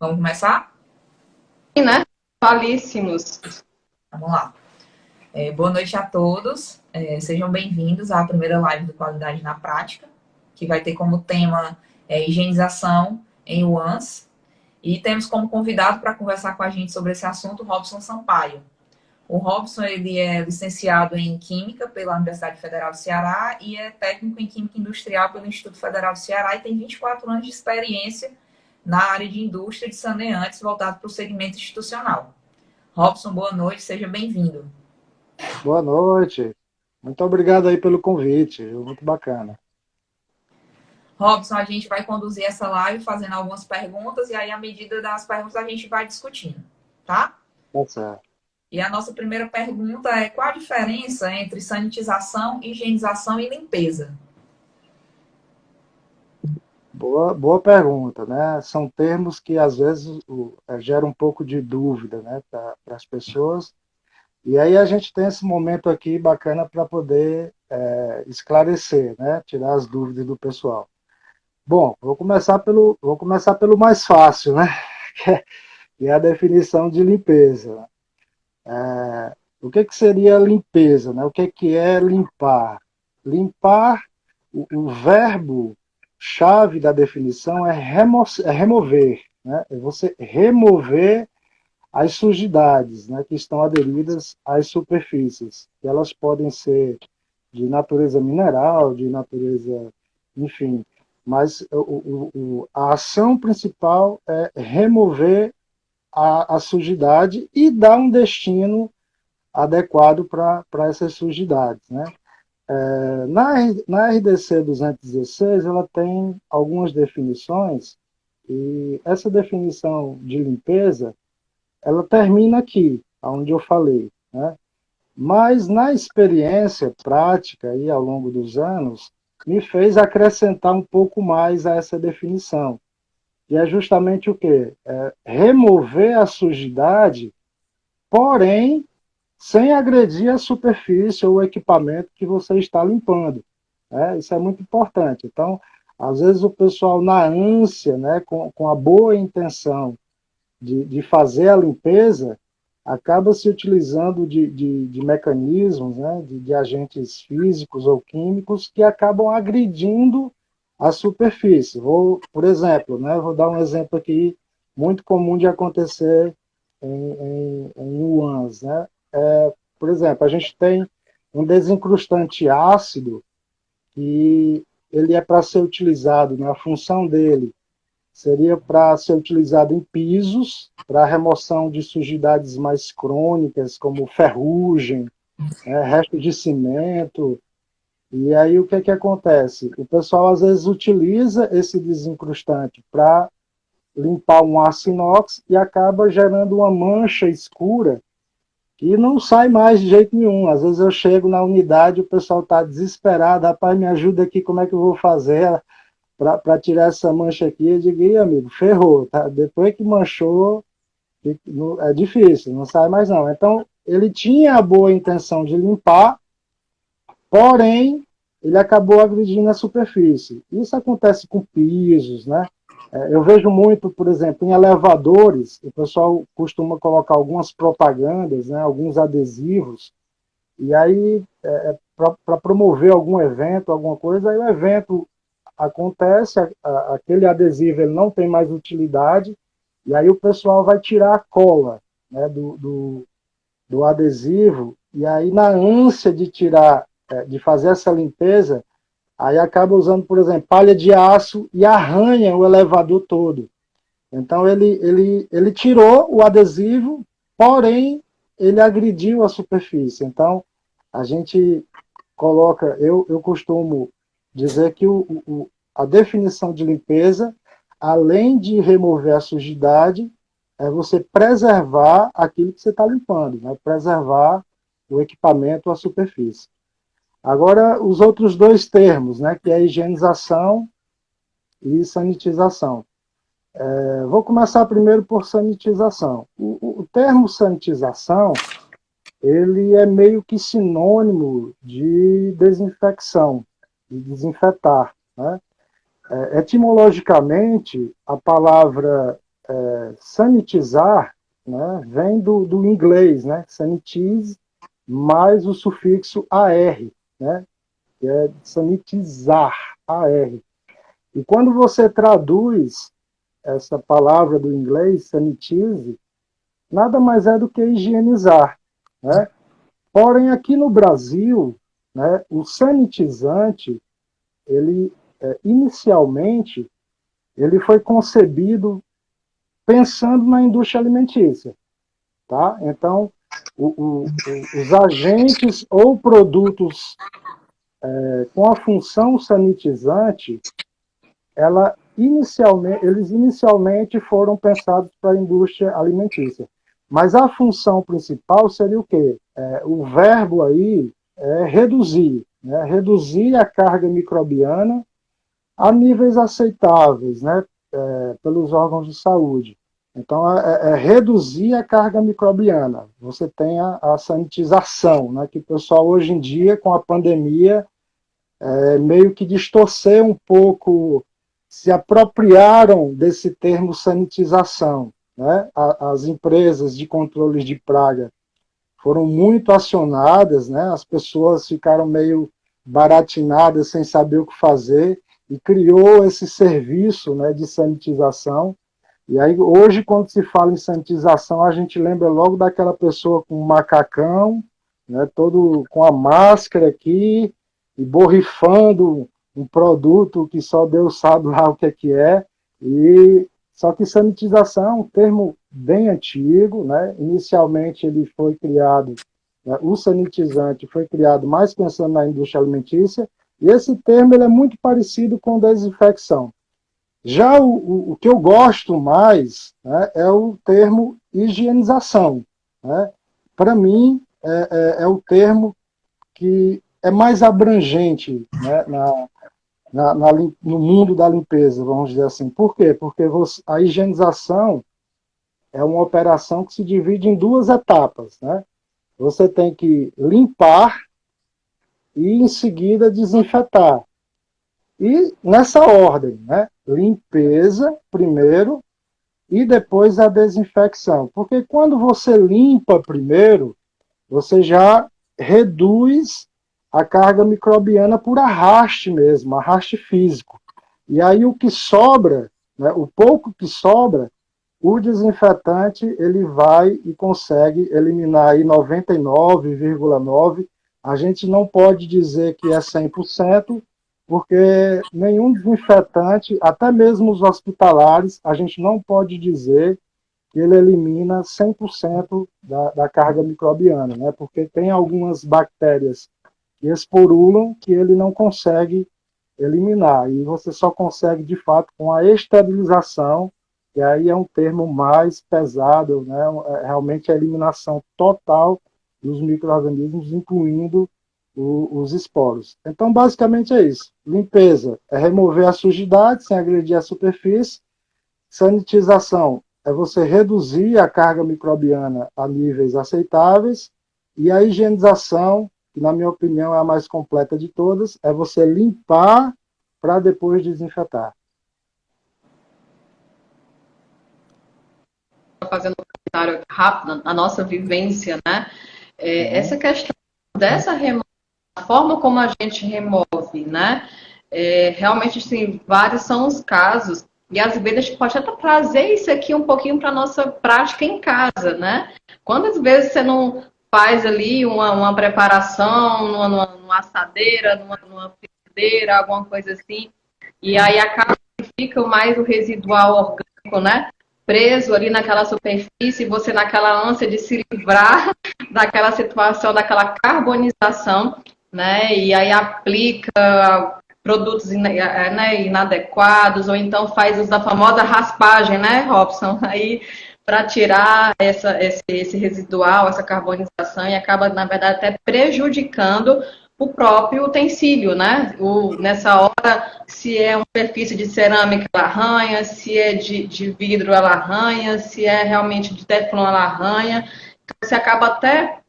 Vamos começar? Sim, né? Valíssimos. Vamos lá. Boa noite a todos. Sejam bem-vindos à primeira live do Qualidade na Prática, que vai ter como tema higienização em UANS. E temos como convidado para conversar com a gente sobre esse assunto o Robson Sampaio. O Robson ele é licenciado em Química pela Universidade Federal do Ceará e é técnico em Química Industrial pelo Instituto Federal do Ceará e tem 24 anos de experiência na área de indústria de saneantes voltado para o segmento institucional. Robson, boa noite, seja bem-vindo. Boa noite. Muito obrigado aí pelo convite. Muito bacana. Robson, a gente vai conduzir essa live fazendo algumas perguntas e aí, à medida das perguntas, a gente vai discutindo, tá? Tá certo. E a nossa primeira pergunta é: qual a diferença entre sanitização, higienização e limpeza? Boa pergunta, né? São termos que às vezes geram um pouco de dúvida, né, para as pessoas. E aí a gente tem esse momento aqui bacana para poder esclarecer, né, tirar as dúvidas do pessoal. Bom, vou começar pelo mais fácil, né? Que é a definição de limpeza. O que seria limpeza, né? O que é limpar? Limpar, o verbo chave da definição é remover, né? É você remover as sujidades, né, que estão aderidas às superfícies. E elas podem ser de natureza mineral, de natureza, enfim. Mas a ação principal é remover a sujidade e dar um destino adequado para essas sujidades, né? Na RDC 216, ela tem algumas definições, e essa definição de limpeza, ela termina aqui, onde eu falei, né? Mas na experiência prática, aí, ao longo dos anos, me fez acrescentar um pouco mais a essa definição. E é justamente o quê? Remover a sujidade, porém sem agredir a superfície ou o equipamento que você está limpando. Né? Isso é muito importante. Então, às vezes o pessoal, na ânsia, né, com a boa intenção de fazer a limpeza, acaba se utilizando de mecanismos, né, de agentes físicos ou químicos que acabam agredindo a superfície. Por exemplo, né, vou dar um exemplo aqui muito comum de acontecer em UANs, né? Por exemplo, a gente tem um desencrustante ácido que ele é para ser utilizado, né? A função dele seria para ser utilizado em pisos, para remoção de sujidades mais crônicas, como ferrugem, resto de cimento. E aí o que é que acontece? O pessoal às vezes utiliza esse desencrustante para limpar um aço inox e acaba gerando uma mancha escura que não sai mais de jeito nenhum. Às vezes eu chego na unidade, o pessoal está desesperado, rapaz, me ajuda aqui, como é que eu vou fazer para tirar essa mancha aqui? Eu digo, e amigo, ferrou, tá? Depois que manchou, é difícil, não sai mais não. Então, ele tinha a boa intenção de limpar, porém, ele acabou agredindo a superfície. Isso acontece com pisos, né? Eu vejo muito, por exemplo, em elevadores, o pessoal costuma colocar algumas propagandas, né, alguns adesivos, e aí, para promover algum evento, alguma coisa, aí o evento acontece, aquele adesivo ele não tem mais utilidade, e aí o pessoal vai tirar a cola, né, do adesivo, e aí na ânsia de tirar, de fazer essa limpeza, aí acaba usando, por exemplo, palha de aço e arranha o elevador todo. Então ele tirou o adesivo, porém ele agrediu a superfície. Então a gente coloca, eu costumo dizer que a definição de limpeza, além de remover a sujidade, é você preservar aquilo que você está limpando, né? Preservar o equipamento, a superfície. Agora, os outros dois termos, né, que é higienização e sanitização. Vou começar primeiro por sanitização. O termo sanitização, ele é meio que sinônimo de desinfecção, de desinfetar. Né? Etimologicamente, a palavra sanitizar, né, vem do inglês, né, sanitize, mais o sufixo AR, né, que é sanitizar, AR. E quando você traduz essa palavra do inglês, sanitize, nada mais é do que higienizar, né? Porém, aqui no Brasil, né, o sanitizante, ele, inicialmente, ele foi concebido pensando na indústria alimentícia, tá? Então, os agentes ou produtos com a função sanitizante, eles inicialmente foram pensados para a indústria alimentícia. Mas a função principal seria o quê? O verbo aí é reduzir, né? Reduzir a carga microbiana a níveis aceitáveis, né? Pelos órgãos de saúde. Então, reduzir a carga microbiana. Você tem a sanitização, né? Que o pessoal hoje em dia, com a pandemia, meio que distorceu um pouco, se apropriaram desse termo sanitização, né? As empresas de controles de praga foram muito acionadas, né? As pessoas ficaram meio baratinadas, sem saber o que fazer, e criou esse serviço, né, de sanitização. E aí, hoje, quando se fala em sanitização, a gente lembra logo daquela pessoa com um macacão, né, todo com a máscara aqui, e borrifando um produto que só Deus sabe lá o que é. Só que sanitização é um termo bem antigo, né? Inicialmente ele foi criado, né, o sanitizante foi criado mais pensando na indústria alimentícia, e esse termo ele é muito parecido com desinfecção. Já o que eu gosto mais, né, é o termo higienização, né? Para mim, é o termo que é mais abrangente, né, no mundo da limpeza, vamos dizer assim. Por quê? Porque a higienização é uma operação que se divide em duas etapas, né? Você tem que limpar e, em seguida, desinfetar. E nessa ordem, né? Limpeza primeiro e depois a desinfecção. Porque quando você limpa primeiro, você já reduz a carga microbiana por arraste mesmo, arraste físico. E aí o que sobra, né, o pouco que sobra, o desinfetante ele vai e consegue eliminar aí 99,9%. A gente não pode dizer que é 100%, porque nenhum desinfetante, até mesmo os hospitalares, a gente não pode dizer que ele elimina 100% da carga microbiana, né? Porque tem algumas bactérias que esporulam que ele não consegue eliminar. E você só consegue, de fato, com a esterilização, e aí é um termo mais pesado, né? Realmente a eliminação total dos micro-organismos, incluindo os esporos. Então, basicamente é isso. Limpeza é remover a sujidade sem agredir a superfície. Sanitização é você reduzir a carga microbiana a níveis aceitáveis. E a higienização, que na minha opinião é a mais completa de todas, é você limpar para depois desinfetar. Fazendo um comentário rápido, a nossa vivência, né? Essa questão dessa remoção, a forma como a gente remove, né? Realmente, assim, vários são os casos. E às vezes a gente pode até trazer isso aqui um pouquinho para a nossa prática em casa, né? Quantas vezes você não faz ali uma preparação numa assadeira, numa frigideira, alguma coisa assim, e aí acaba que fica mais o residual orgânico, né? Preso ali naquela superfície, você naquela ânsia de se livrar daquela situação, daquela carbonização, né? E aí aplica produtos inadequados, ou então faz uso da famosa raspagem, né, Robson? Aí para tirar esse residual, essa carbonização, e acaba, na verdade, até prejudicando o próprio utensílio, né? Nessa hora, se é uma superfície de cerâmica, ela arranha, se é de vidro, ela arranha, se é realmente de teflon, ela arranha. Então, você acaba até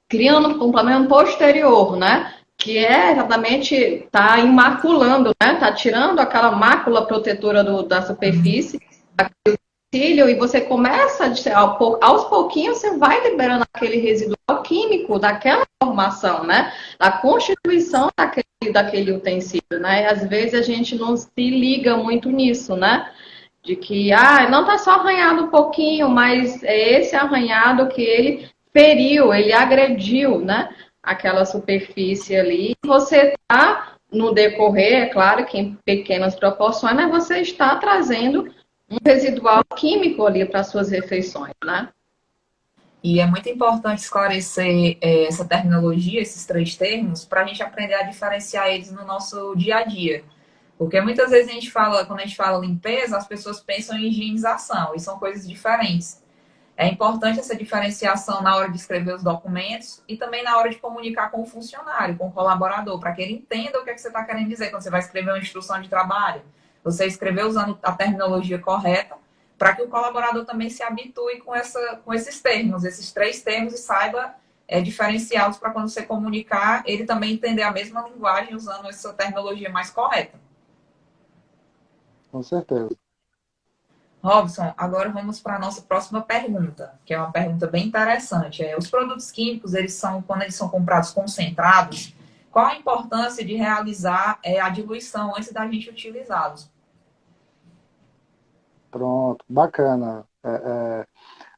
criando um problema posterior, né? Que é exatamente tá imaculando, né? Tá tirando aquela mácula protetora da superfície, e você começa, aos pouquinhos, você vai liberando aquele residual químico daquela formação, né? Da constituição daquele utensílio, né? E às vezes a gente não se liga muito nisso, né? De que, não tá só arranhado um pouquinho, mas é esse arranhado que ele feriu, ele agrediu, né? Aquela superfície ali. Você tá, no decorrer, é claro que em pequenas proporções, mas você está trazendo um residual químico ali para suas refeições, né? E é muito importante esclarecer essa terminologia, esses três termos, para a gente aprender a diferenciar eles no nosso dia a dia. Porque muitas vezes quando a gente fala limpeza, as pessoas pensam em higienização, e são coisas diferentes. É importante essa diferenciação na hora de escrever os documentos e também na hora de comunicar com o funcionário, com o colaborador, para que ele entenda o que é que você está querendo dizer quando você vai escrever uma instrução de trabalho. Você escrever usando a terminologia correta, para que o colaborador também se habitue com esses termos, esses três termos, e saiba diferenciá-los para quando você comunicar, ele também entender a mesma linguagem usando essa terminologia mais correta. Com certeza. Robson, agora vamos para a nossa próxima pergunta, que é uma pergunta bem interessante. Os produtos químicos, quando eles são comprados concentrados, qual a importância de realizar a diluição antes da gente utilizá-los? Pronto, bacana.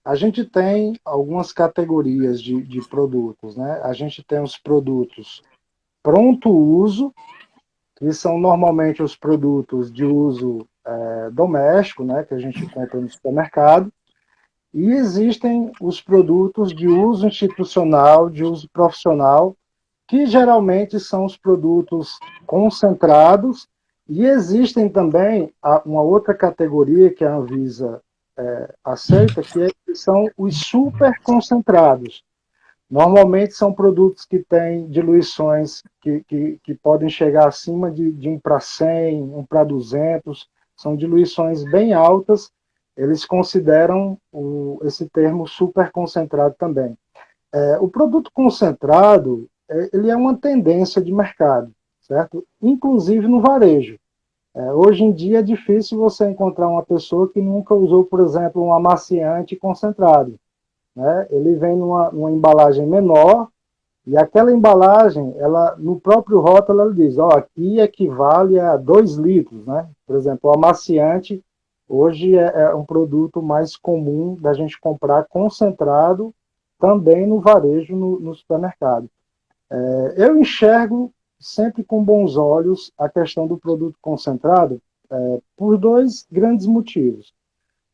A gente tem algumas categorias de produtos, né? A gente tem os produtos pronto uso, que são normalmente os produtos de uso doméstico, né? Que a gente compra no supermercado. E existem os produtos de uso institucional, de uso profissional, que geralmente são os produtos concentrados. E existem também uma outra categoria que a Anvisa aceita, que são os superconcentrados. Normalmente são produtos que têm diluições que podem chegar acima de 1 para 100, 1 para 200, são diluições bem altas, eles consideram esse termo superconcentrado também. O produto concentrado, ele é uma tendência de mercado, certo? Inclusive no varejo. Hoje em dia é difícil você encontrar uma pessoa que nunca usou, por exemplo, um amaciante concentrado, né? Ele vem numa embalagem menor, e aquela embalagem, no próprio rótulo, ela diz, aqui equivale a 2 litros, né? Por exemplo, o amaciante, hoje é um produto mais comum da gente comprar concentrado, também no varejo, no supermercado. Eu enxergo sempre com bons olhos a questão do produto concentrado por 2 grandes motivos.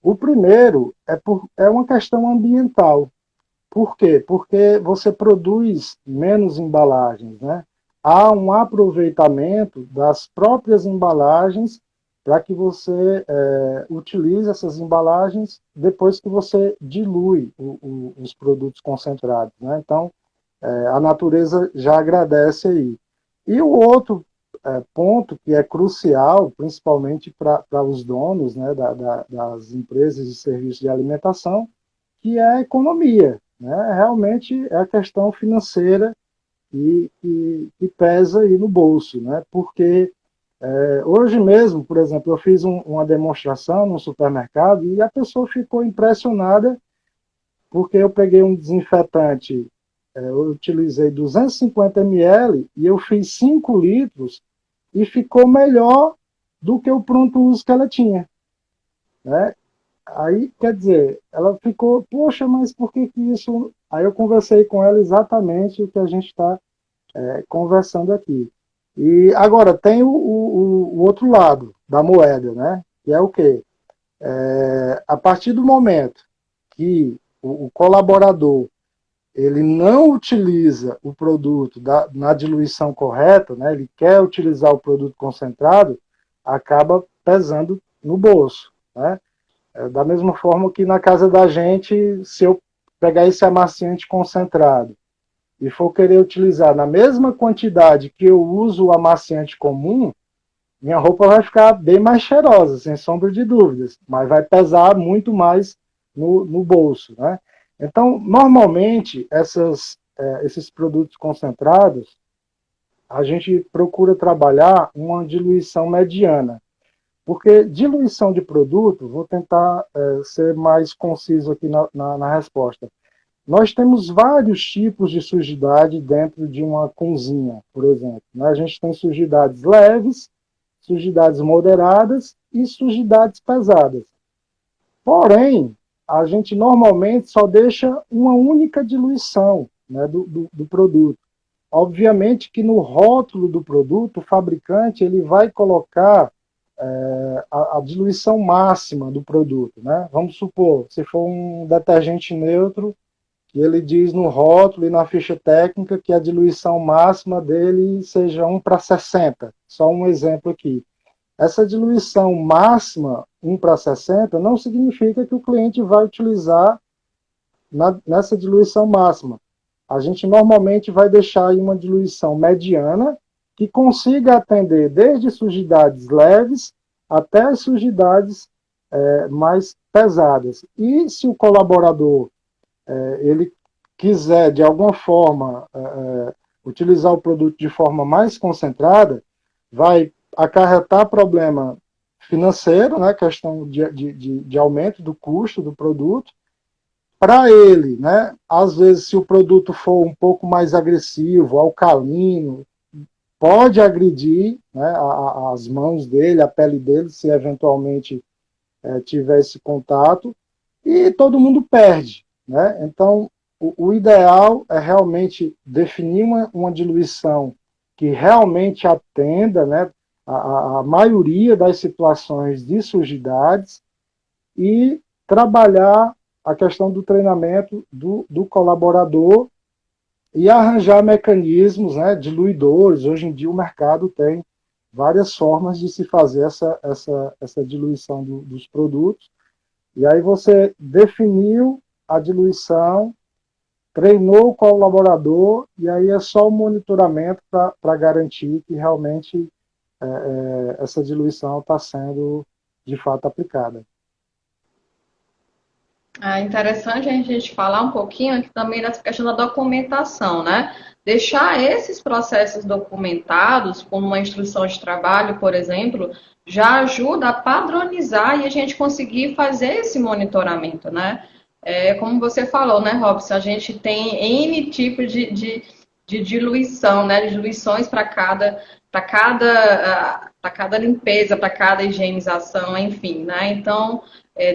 O primeiro é uma questão ambiental. Por quê? Porque você produz menos embalagens, né? Há um aproveitamento das próprias embalagens para que você utilize essas embalagens depois que você dilui os produtos concentrados, né? Então, a natureza já agradece aí. E o outro ponto que é crucial, principalmente para os donos, né, das empresas de serviços de alimentação, que é a economia, né? Realmente é a questão financeira que pesa aí no bolso, né? Porque hoje mesmo, por exemplo, eu fiz uma demonstração no supermercado e a pessoa ficou impressionada porque eu peguei um desinfetante, eu utilizei 250 ml e eu fiz 5 litros e ficou melhor do que o pronto uso que ela tinha, né? Aí, quer dizer, ela ficou, poxa, mas por que isso... Aí eu conversei com ela exatamente o que a gente está conversando aqui. E agora, tem o outro lado da moeda, né? Que é o quê? A partir do momento que o colaborador ele não utiliza o produto na diluição correta, né? Ele quer utilizar o produto concentrado, acaba pesando no bolso, né? Da mesma forma que na casa da gente, se eu pegar esse amaciante concentrado e for querer utilizar na mesma quantidade que eu uso o amaciante comum, minha roupa vai ficar bem mais cheirosa, sem sombra de dúvidas, mas vai pesar muito mais no bolso, né? Então, normalmente, esses produtos concentrados, a gente procura trabalhar uma diluição mediana. Porque diluição de produto, vou tentar ser mais conciso aqui na resposta. Nós temos vários tipos de sujidade dentro de uma cozinha, por exemplo. Né? A gente tem sujidades leves, sujidades moderadas e sujidades pesadas. Porém, a gente normalmente só deixa uma única diluição, né, do produto. Obviamente que no rótulo do produto, o fabricante ele vai colocar a diluição máxima do produto. Né? Vamos supor, se for um detergente neutro, que ele diz no rótulo e na ficha técnica que a diluição máxima dele seja 1:60. Só um exemplo aqui. Essa diluição máxima 1:60 não significa que o cliente vai utilizar nessa diluição máxima. A gente normalmente vai deixar aí uma diluição mediana que consiga atender desde sujidades leves até as sujidades mais pesadas. E se o colaborador ele quiser, de alguma forma, utilizar o produto de forma mais concentrada, vai acarretar problema financeiro, né, questão de aumento do custo do produto. Para ele, né, às vezes, se o produto for um pouco mais agressivo, alcalino, pode agredir, né, as mãos dele, a pele dele, se eventualmente tiver esse contato, e todo mundo perde. Né? Então, o ideal é realmente definir uma diluição que realmente atenda, né, a maioria das situações de sujidades e trabalhar a questão do treinamento do colaborador e arranjar mecanismos, né, diluidores. Hoje em dia o mercado tem várias formas de se fazer essa diluição dos produtos. E aí você definiu a diluição, treinou o colaborador, e aí é só o monitoramento para garantir que realmente essa diluição está sendo, de fato, aplicada. É interessante a gente falar um pouquinho aqui também dessa questão da documentação, né? Deixar esses processos documentados, como uma instrução de trabalho, por exemplo, já ajuda a padronizar e a gente conseguir fazer esse monitoramento, né? Como você falou, né, Robson? A gente tem N tipos de diluição, né? De diluições para cada limpeza, para cada higienização, enfim, né? Então,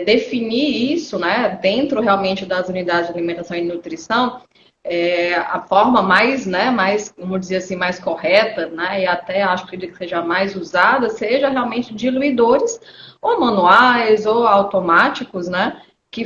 definir isso, né, dentro realmente das unidades de alimentação e nutrição, a forma mais, né, mais, vamos dizer assim, mais correta, né, e até acho que seja mais usada, seja realmente diluidores, ou manuais, ou automáticos, né, que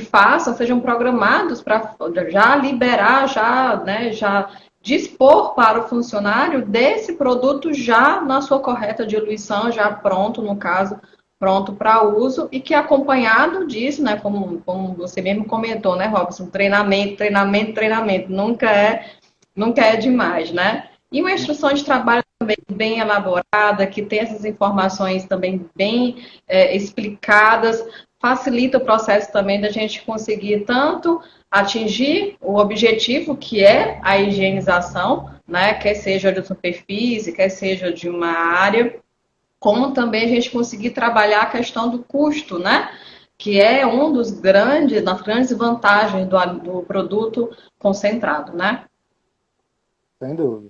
sejam programados para já liberar, já dispor para o funcionário desse produto já na sua correta diluição, já pronto, no caso, pronto para uso, e que acompanhado disso, né, como você mesmo comentou, né, Robson, treinamento, nunca é demais, né? E uma instrução de trabalho também bem elaborada, que tem essas informações também bem explicadas, facilita o processo também da gente conseguir tanto atingir o objetivo, que é a higienização, né, quer seja de superfície, quer seja de uma área, como também a gente conseguir trabalhar a questão do custo, né? Que é das grandes vantagens do produto concentrado, né? Sem dúvida.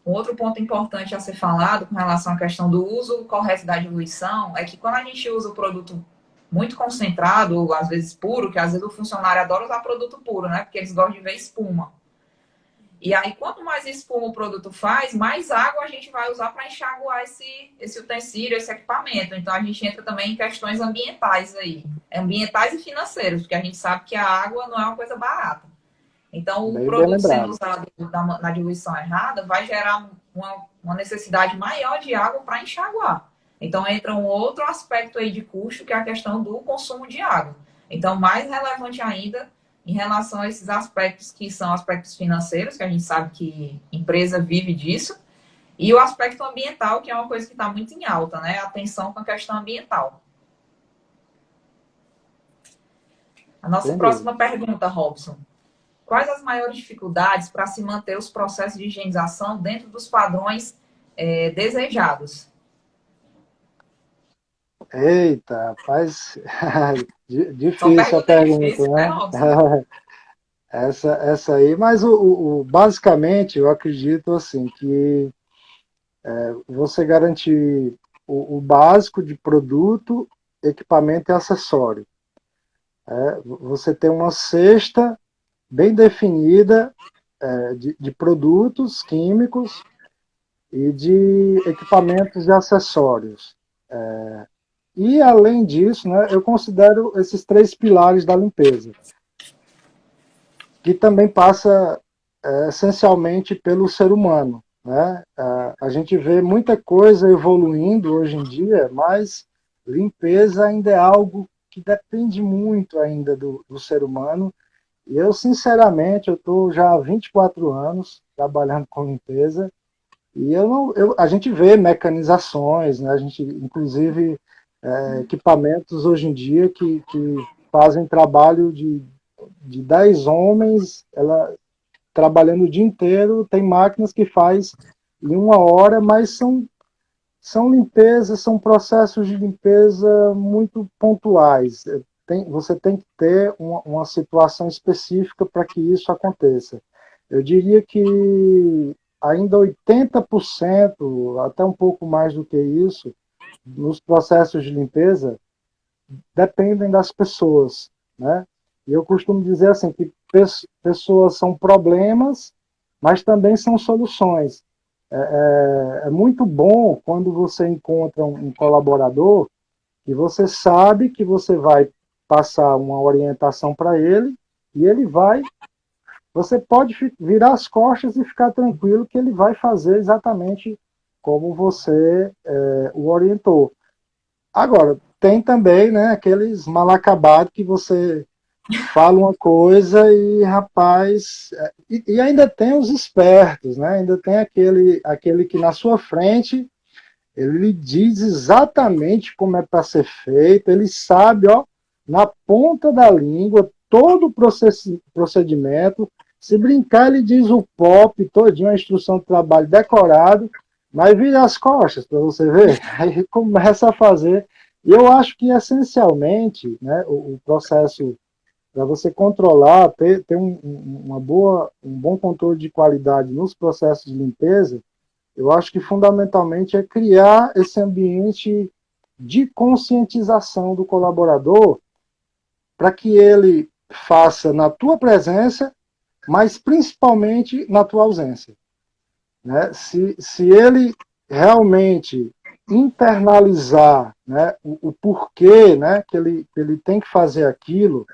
Um outro ponto importante a ser falado com relação à questão do uso correto da diluição é que quando a gente usa o produto muito concentrado, ou às vezes puro, que às vezes o funcionário adora usar produto puro, né? Porque eles gostam de ver espuma. E aí, quanto mais espuma o produto faz, mais água a gente vai usar para enxaguar esse utensílio, esse equipamento. Então, a gente entra também em questões ambientais aí. Ambientais e financeiras, porque a gente sabe que a água não é uma coisa barata. Então, o produto sendo usado na diluição errada vai gerar uma necessidade maior de água para enxaguar. Então, entra um outro aspecto aí de custo, que é a questão do consumo de água. Então, mais relevante ainda, em relação a esses aspectos que são aspectos financeiros, que a gente sabe que empresa vive disso, e o aspecto ambiental, que é uma coisa que está muito em alta, né? Atenção com a questão ambiental. A nossa sem próxima dúvida. pergunta, Robson. Quais as maiores dificuldades para se manter os processos de higienização dentro dos padrões desejados? Eita, rapaz, São difícil a perguntas pergunta, difíceis, né, né? Robson? Essa aí, mas basicamente eu acredito assim que você garantir o básico de produto, equipamento e acessório. Você tem uma cesta bem definida de produtos químicos e de equipamentos e acessórios. E, além disso, né, eu considero esses três pilares da limpeza, que também passa essencialmente pelo ser humano. Né? A gente vê muita coisa evoluindo hoje em dia, mas limpeza ainda é algo que depende muito ainda do ser humano. E eu, sinceramente, eu estou já há 24 anos trabalhando com limpeza, e a gente vê mecanizações, né? A gente, inclusive, equipamentos hoje em dia que fazem trabalho de 10 homens, ela trabalhando o dia inteiro, tem máquinas que faz em 1 hora, mas são limpezas, são processos de limpeza muito pontuais. Você tem que ter uma situação específica para que isso aconteça. Eu diria que ainda 80%, até um pouco mais do que isso, nos processos de limpeza, dependem das pessoas, né? E eu costumo dizer assim que pessoas são problemas, mas também são soluções. É muito bom quando você encontra um colaborador que você sabe que você vai passar uma orientação para ele e ele vai. Você pode virar as costas e ficar tranquilo que ele vai fazer exatamente como você o orientou. Agora, tem também, né, aqueles mal acabados que você fala uma coisa e, rapaz, e ainda tem os espertos, né? Ainda tem aquele que na sua frente ele lhe diz exatamente como é para ser feito, ele sabe, ó, na ponta da língua, todo o procedimento. Se brincar, ele diz o POP, todinho, a instrução de trabalho decorado, mas vira as costas para você ver. Aí começa a fazer. E eu acho que, essencialmente, né, o processo, para você controlar, ter um bom controle de qualidade nos processos de limpeza, eu acho que fundamentalmente é criar esse ambiente de conscientização do colaborador para que ele faça na tua presença, mas principalmente na tua ausência. Né? Se ele realmente internalizar, né, o porquê, né, que ele tem que fazer aquilo.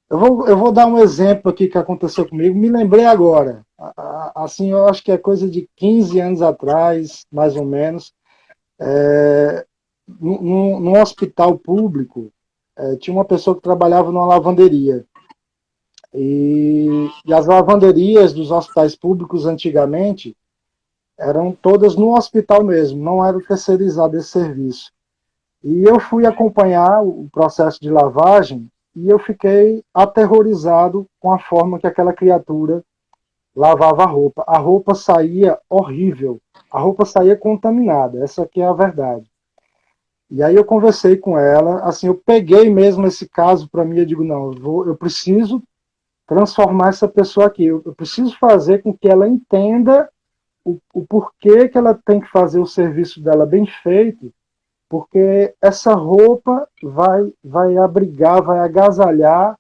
Eu vou dar um exemplo aqui que aconteceu comigo, me lembrei agora. Assim, eu acho que é coisa de 15 anos atrás, mais ou menos, num hospital público, tinha uma pessoa que trabalhava numa lavanderia. E as lavanderias dos hospitais públicos antigamente eram todas no hospital mesmo, não era terceirizado esse serviço. E eu fui acompanhar o processo de lavagem e eu fiquei aterrorizado com a forma que aquela criatura lavava a roupa. A roupa saía horrível, a roupa saía contaminada, essa aqui é a verdade. E aí eu conversei com ela, assim, eu peguei mesmo esse caso para mim, eu digo, não, eu preciso transformar essa pessoa aqui, eu preciso fazer com que ela entenda o porquê que ela tem que fazer o serviço dela bem feito, porque essa roupa vai abrigar, vai agasalhar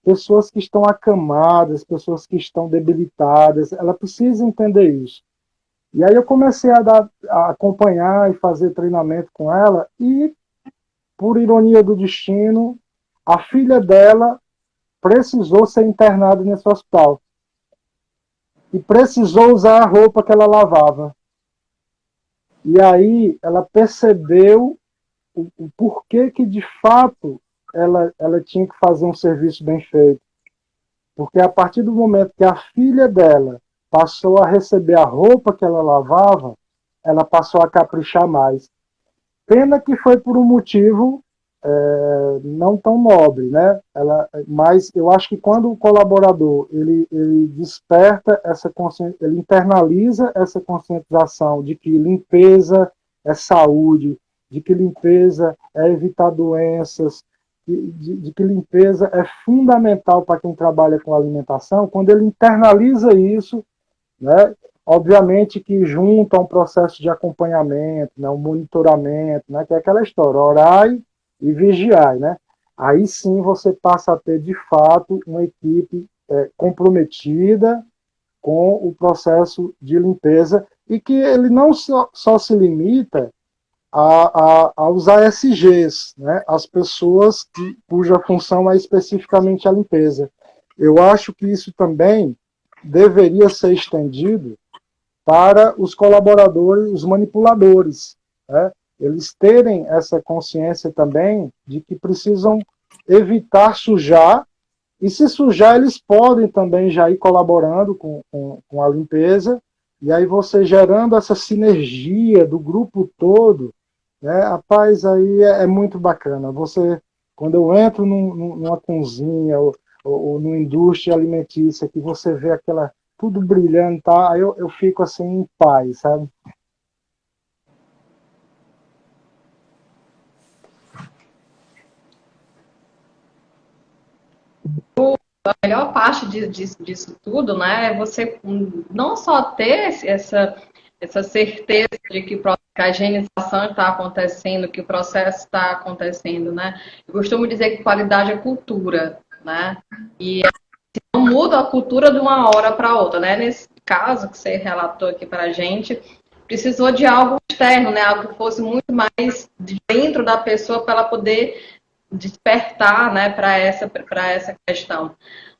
pessoas que estão acamadas, pessoas que estão debilitadas, ela precisa entender isso. E aí eu comecei a acompanhar e fazer treinamento com ela e, por ironia do destino, a filha dela precisou ser internada nesse hospital. E precisou usar a roupa que ela lavava. E aí ela percebeu o porquê que, de fato, ela tinha que fazer um serviço bem feito. Porque a partir do momento que a filha dela passou a receber a roupa que ela lavava, ela passou a caprichar mais. Pena que foi por um motivo não tão nobre, né? Mas eu acho que quando o colaborador ele desperta essa consciência, ele internaliza essa conscientização de que limpeza é saúde, de que limpeza é evitar doenças, de que limpeza é fundamental para quem trabalha com alimentação, quando ele internaliza isso, né? Obviamente que junto a um processo de acompanhamento, né, um monitoramento, né, que é aquela história, orai e vigiai, né? Aí sim você passa a ter, de fato, uma equipe comprometida com o processo de limpeza e que ele não só se limita aos ASGs, né, as pessoas cuja função é especificamente a limpeza. Eu acho que isso também deveria ser estendido para os colaboradores, os manipuladores, né? Eles terem essa consciência também de que precisam evitar sujar, e se sujar, eles podem também já ir colaborando com a limpeza, e aí você gerando essa sinergia do grupo todo, né? Rapaz, aí é muito bacana. Quando eu entro numa cozinha ou numa indústria alimentícia, que você vê aquela tudo brilhando, tá? Aí eu fico assim em paz, sabe? A melhor parte disso tudo, né, é você não só ter essa certeza de que a higienização está acontecendo, que o processo está acontecendo, né? Eu costumo dizer que qualidade é cultura, né? E não muda a cultura de uma hora para outra, né? Nesse caso que você relatou aqui para a gente, precisou de algo externo, né? Algo que fosse muito mais de dentro da pessoa para ela poder despertar, né, para essa questão.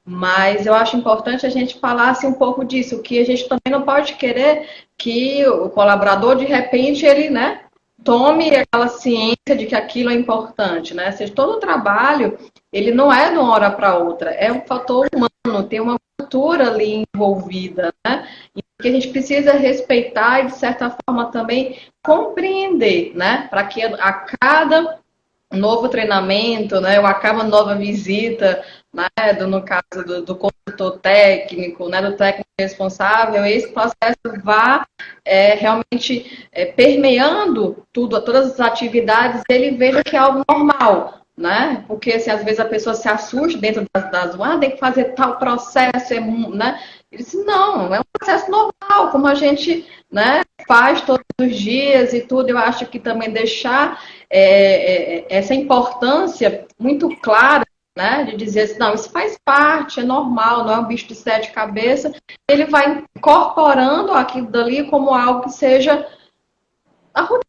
Mas eu acho importante a gente falar assim, um pouco disso, que a gente também não pode querer que o colaborador, de repente, ele, né, tome aquela ciência de que aquilo é importante, né? Ou seja, todo o trabalho, ele não é de uma hora para outra, é um fator humano, tem uma cultura ali envolvida, né? E que a gente precisa respeitar e, de certa forma, também compreender, né? Para que a cada novo treinamento, né, ou acaba nova visita, né, no caso do consultor técnico, né, do técnico responsável, esse processo vá realmente permeando tudo, todas as atividades, ele veja que é algo normal, né? Porque assim, às vezes a pessoa se assusta dentro das tem que fazer tal processo, né? Ele disse, não, é um processo normal, como a gente, né, faz todos os dias e tudo. Eu acho que também deixar essa importância muito clara, né, de dizer assim, não, isso faz parte, é normal, não é um bicho de sete cabeças. Ele vai incorporando aquilo dali como algo que seja a rotina.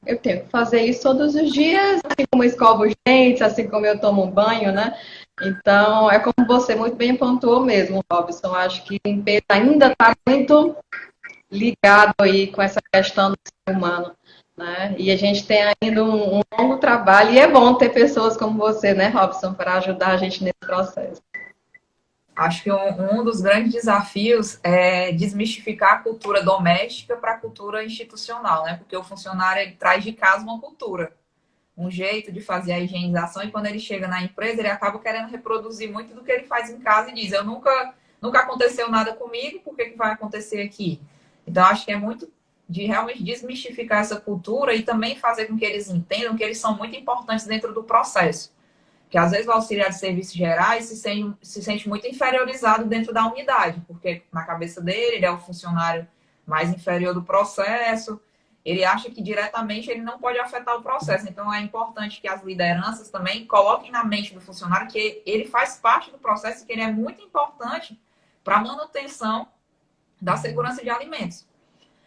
Eu tenho que fazer isso todos os dias, assim como eu escovo os dentes, assim como eu tomo um banho, né? Então, é como você muito bem pontuou mesmo, Robson. Acho que limpeza ainda está muito ligado aí com essa questão do ser humano, né? E a gente tem ainda um longo trabalho, e é bom ter pessoas como você, né, Robson, para ajudar a gente nesse processo. Acho que um dos grandes desafios é desmistificar a cultura doméstica para a cultura institucional, né? Porque o funcionário ele traz de casa uma cultura, um jeito de fazer a higienização, e quando ele chega na empresa, ele acaba querendo reproduzir muito do que ele faz em casa e diz, eu nunca aconteceu nada comigo, por que vai acontecer aqui? Então, acho que é muito de realmente desmistificar essa cultura e também fazer com que eles entendam que eles são muito importantes dentro do processo. Que às vezes o auxiliar de serviços gerais se sente muito inferiorizado dentro da unidade, porque na cabeça dele ele é o funcionário mais inferior do processo, ele acha que diretamente ele não pode afetar o processo. Então é importante que as lideranças também coloquem na mente do funcionário que ele faz parte do processo e que ele é muito importante para a manutenção da segurança de alimentos.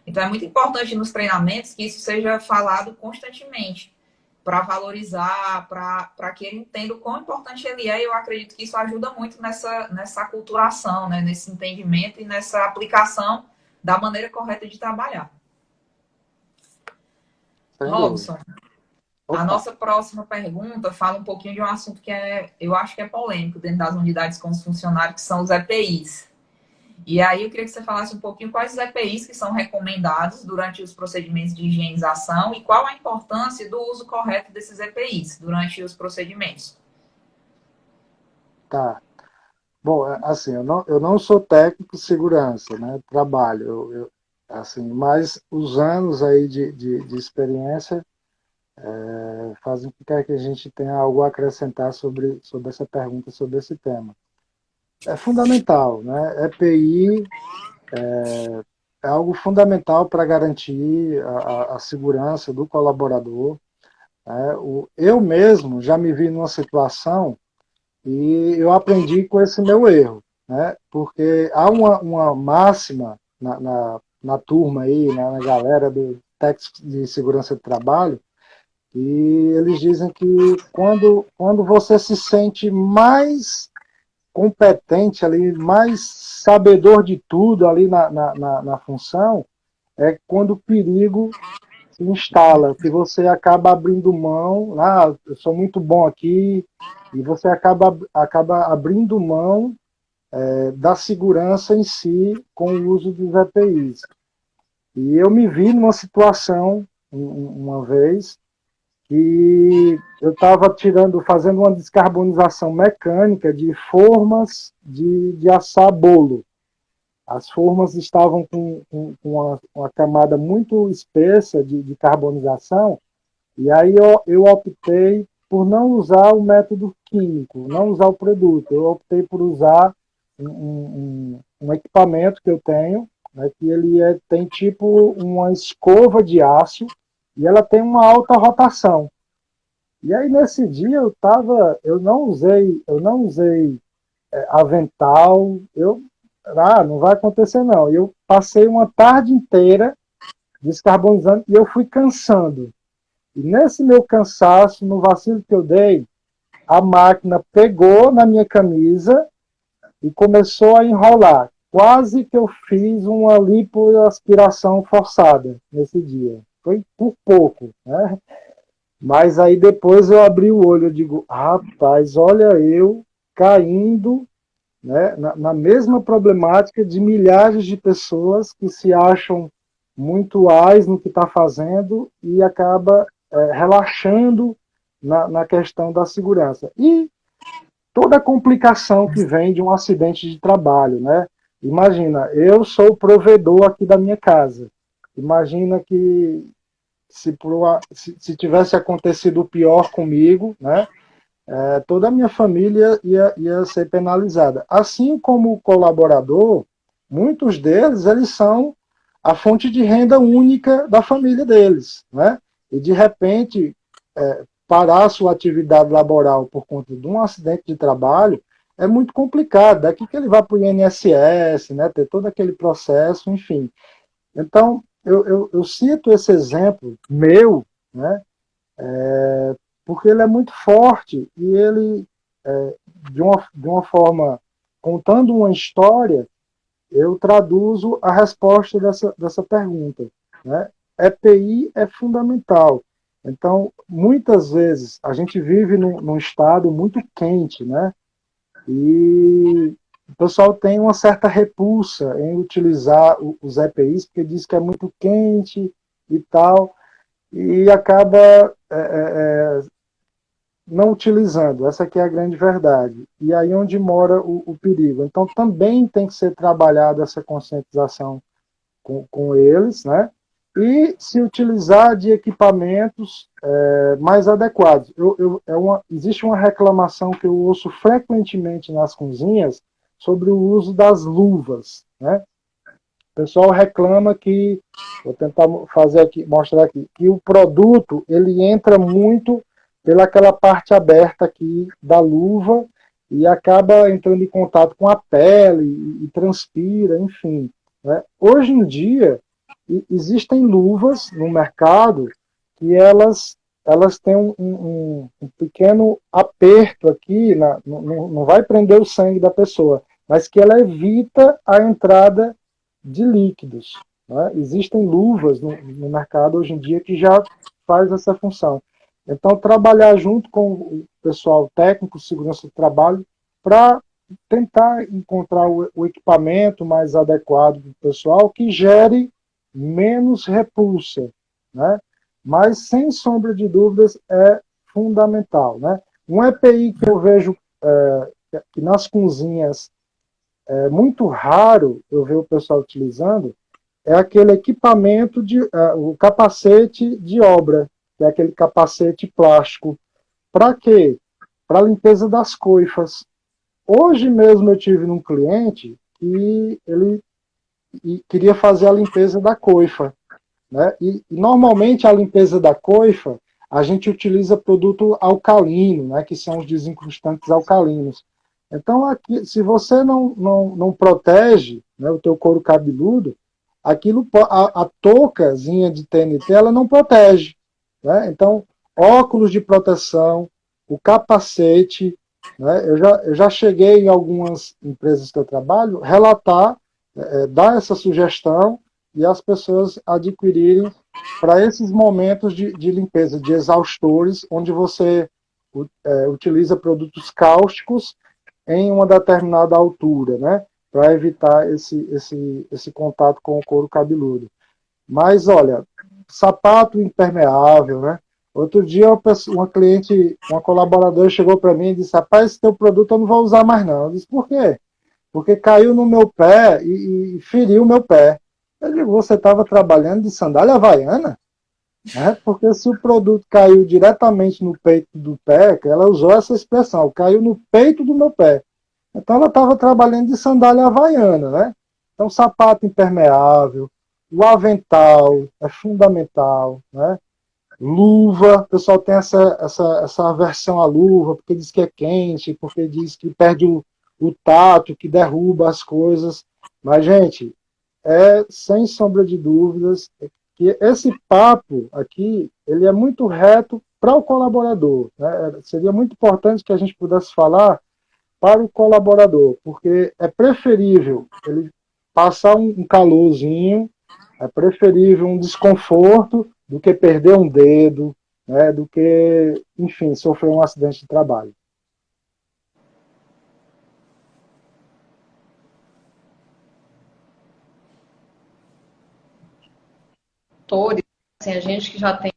Então é muito importante nos treinamentos que isso seja falado constantemente, para valorizar, para que ele entenda o quão importante ele é. E eu acredito que isso ajuda muito nessa aculturação, né? Nesse entendimento e nessa aplicação da maneira correta de trabalhar. Robson, a nossa próxima pergunta fala um pouquinho de um assunto que eu acho que é polêmico dentro das unidades com os funcionários, que são os EPIs. E aí eu queria que você falasse um pouquinho quais os EPIs que são recomendados durante os procedimentos de higienização e qual a importância do uso correto desses EPIs durante os procedimentos. Tá. Bom, assim, eu não sou técnico de segurança, né? Trabalho, assim, mas os anos aí de experiência fazem com que a gente tenha algo a acrescentar sobre essa pergunta, sobre esse tema. É fundamental, né? EPI é algo fundamental para garantir a segurança do colaborador. Né? Eu mesmo já me vi numa situação e eu aprendi com esse meu erro, né? Porque há uma máxima na turma aí, na galera do técnico de segurança do trabalho, e eles dizem que quando você se sente mais competente ali, mais sabedor de tudo ali na função, é quando o perigo se instala, que você acaba abrindo mão, eu sou muito bom aqui, e você acaba abrindo mão da segurança em si com o uso dos EPIs. E eu me vi numa situação, uma vez, que eu estava fazendo uma descarbonização mecânica de formas de assar bolo. As formas estavam com uma camada muito espessa de carbonização, e aí eu optei por não usar o método químico, não usar o produto. Eu optei por usar um equipamento que eu tenho, né, que ele tem tipo uma escova de aço, e ela tem uma alta rotação. E aí nesse dia eu não usei avental, não vai acontecer não. Eu passei uma tarde inteira descarbonizando e eu fui cansando. E nesse meu cansaço, no vacilo que eu dei, a máquina pegou na minha camisa e começou a enrolar. Quase que eu fiz uma lipoaspiração forçada nesse dia. Foi por pouco, né? Mas aí depois eu abri o olho e digo, rapaz, olha eu caindo, né, na mesma problemática de milhares de pessoas que se acham muito ágeis no que está fazendo e acaba relaxando na questão da segurança. E toda a complicação que vem de um acidente de trabalho, né? Imagina, eu sou o provedor aqui da minha casa. Imagina que se tivesse acontecido o pior comigo, né? Toda a minha família ia ser penalizada. Assim como o colaborador, muitos deles eles são a fonte de renda única da família deles, né? E de repente parar a sua atividade laboral por conta de um acidente de trabalho é muito complicado. Daqui que ele vai para o INSS, né? Ter todo aquele processo, enfim. Então eu cito esse exemplo meu, né? Porque ele é muito forte e ele, de uma forma, contando uma história, eu traduzo a resposta dessa pergunta. Né? EPI é fundamental. Então, muitas vezes, a gente vive num estado muito quente, né? E o pessoal tem uma certa repulsa em utilizar os EPIs, porque diz que é muito quente e tal, e acaba não utilizando. Essa aqui é a grande verdade. E aí onde mora o perigo. Então também tem que ser trabalhada essa conscientização com eles, né? E se utilizar de equipamentos mais adequados. Existe uma reclamação que eu ouço frequentemente nas cozinhas sobre o uso das luvas, né? O pessoal reclama que, vou tentar mostrar aqui, que o produto ele entra muito pelaquela parte aberta aqui da luva e acaba entrando em contato com a pele e transpira, enfim. Né? Hoje em dia, existem luvas no mercado que elas têm um pequeno aperto aqui, não vai prender o sangue da pessoa, mas que ela evita a entrada de líquidos. Né? Existem luvas no mercado hoje em dia que já faz essa função. Então, trabalhar junto com o pessoal técnico de segurança do trabalho para tentar encontrar o equipamento mais adequado para o pessoal que gere menos repulsa, né? Mas, sem sombra de dúvidas, é fundamental, né? Um EPI que eu vejo que nas cozinhas é muito raro eu ver o pessoal utilizando é aquele equipamento, o capacete de obra, que é aquele capacete plástico. Para quê? Para limpeza das coifas. Hoje mesmo eu tive um cliente que ele queria fazer a limpeza da coifa, né? E normalmente a limpeza da coifa a gente utiliza produto alcalino, né? Que são os desincrustantes alcalinos. Então, aqui, se você não protege, né, o teu couro cabeludo, a toucazinha de TNT ela não protege, né? Então, óculos de proteção, o capacete, né? Eu já cheguei em algumas empresas que eu trabalho, relatar, dar essa sugestão e as pessoas adquirirem para esses momentos de limpeza, de exaustores, onde você utiliza produtos cáusticos em uma determinada altura, né? Para evitar esse contato com o couro cabeludo. Mas, olha, sapato impermeável, né? Outro dia, uma cliente, uma colaboradora chegou para mim e disse: rapaz, esse teu produto eu não vou usar mais não. Eu disse: por quê? Porque caiu no meu pé e feriu o meu pé. Eu digo: você estava trabalhando de sandália havaiana? Né? Porque se o produto caiu diretamente no peito do pé, que ela usou essa expressão, caiu no peito do meu pé. Então ela estava trabalhando de sandália havaiana, né? Então sapato impermeável, o avental é fundamental, né? Luva, o pessoal tem essa aversão à luva, porque diz que é quente, porque diz que perde o tato, que derruba as coisas. Mas, gente, sem sombra de dúvidas que esse papo aqui, ele é muito reto para o colaborador, né? Seria muito importante que a gente pudesse falar para o colaborador, porque é preferível ele passar um calorzinho, é preferível um desconforto do que perder um dedo, né, do que, enfim, sofrer um acidente de trabalho. Atores, assim, a gente que já tem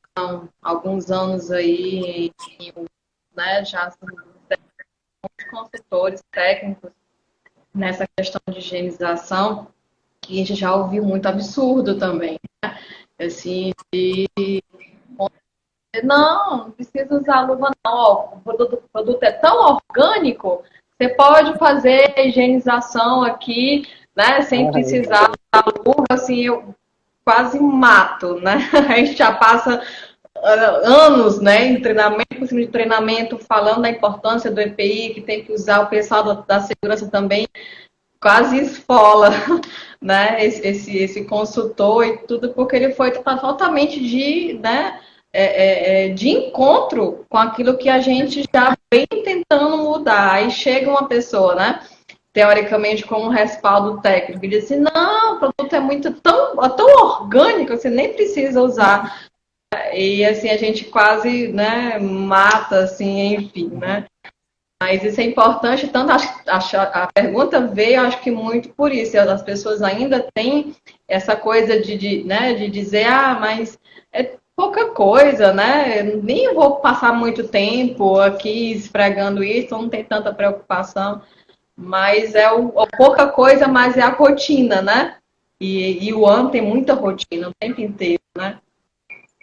alguns anos aí, né, já são consultores técnicos nessa questão de higienização, e a gente já ouviu muito absurdo também, né? Assim, não precisa usar luva não, o produto é tão orgânico, você pode fazer a higienização aqui, né, sem precisar usar luva, assim, eu quase mato, né? A gente já passa anos, né, em treinamento, por cima de treinamento, falando da importância do EPI, que tem que usar, o pessoal da segurança também quase esfola, né, esse consultor e tudo, porque ele foi totalmente né, de encontro com aquilo que a gente já vem tentando mudar. Aí chega uma pessoa, né, teoricamente com um respaldo técnico, e diz assim: não, o produto é muito tão orgânico, você nem precisa usar. E assim a gente quase, né, mata, assim, enfim, né. Mas isso é importante, tanto a pergunta veio, acho que muito por isso. As pessoas ainda têm essa coisa né, de dizer, mas é pouca coisa, né? Eu nem vou passar muito tempo aqui esfregando isso, não tem tanta preocupação. Mas pouca coisa, mas é a rotina, né? E o ano tem muita rotina o tempo inteiro, né?